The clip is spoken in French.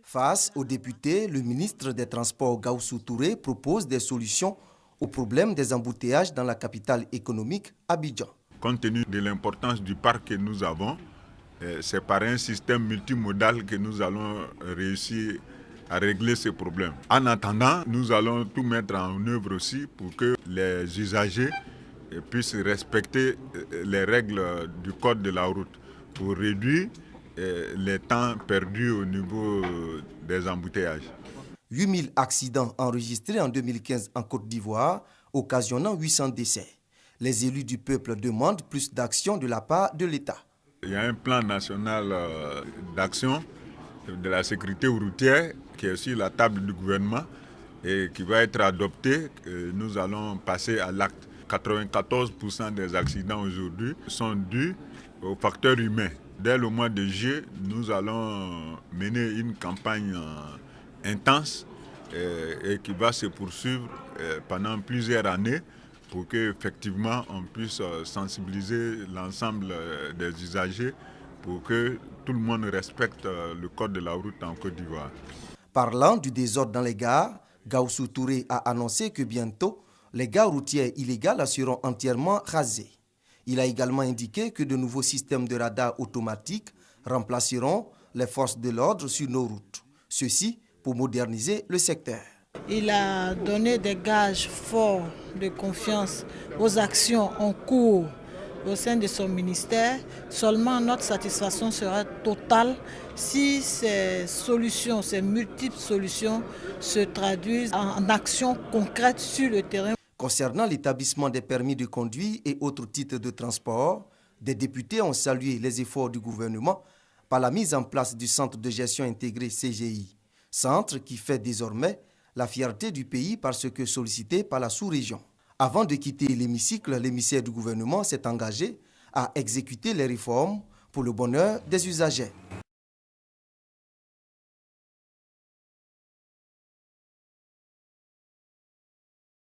Face aux députés, le ministre des Transports Gaussou Touré propose des solutions au problème des embouteillages dans la capitale économique, Abidjan. Compte tenu de l'importance du parc que nous avons, c'est par un système multimodal que nous allons réussir à régler ces problèmes. En attendant, nous allons tout mettre en œuvre aussi pour que les usagers puissent respecter les règles du code de la route pour réduire les temps perdus au niveau des embouteillages. 8000 accidents enregistrés en 2015 en Côte d'Ivoire, occasionnant 800 décès. Les élus du peuple demandent plus d'action de la part de l'État. Il y a un plan national d'action de la sécurité routière qui est sur la table du gouvernement et qui va être adopté. Nous allons passer à l'acte. 94% des accidents aujourd'hui sont dus aux facteurs humains. Dès le mois de juillet, nous allons mener une campagne intense et qui va se poursuivre pendant plusieurs années pour qu'effectivement on puisse sensibiliser l'ensemble des usagers pour que tout le monde respecte le code de la route en Côte d'Ivoire. Parlant du désordre dans les gares, Gaussou Touré a annoncé que bientôt, les gares routières illégales seront entièrement rasées. Il a également indiqué que de nouveaux systèmes de radars automatiques remplaceront les forces de l'ordre sur nos routes. Ceci pour moderniser le secteur. Il a donné des gages forts de confiance aux actions en cours au sein de son ministère. Seulement notre satisfaction sera totale si ces solutions, ces multiples solutions se traduisent en actions concrètes sur le terrain. Concernant l'établissement des permis de conduire et autres titres de transport, des députés ont salué les efforts du gouvernement par la mise en place du Centre de gestion intégré CGI. Centre qui fait désormais la fierté du pays parce que sollicité par la sous-région. Avant de quitter l'hémicycle, l'émissaire du gouvernement s'est engagé à exécuter les réformes pour le bonheur des usagers.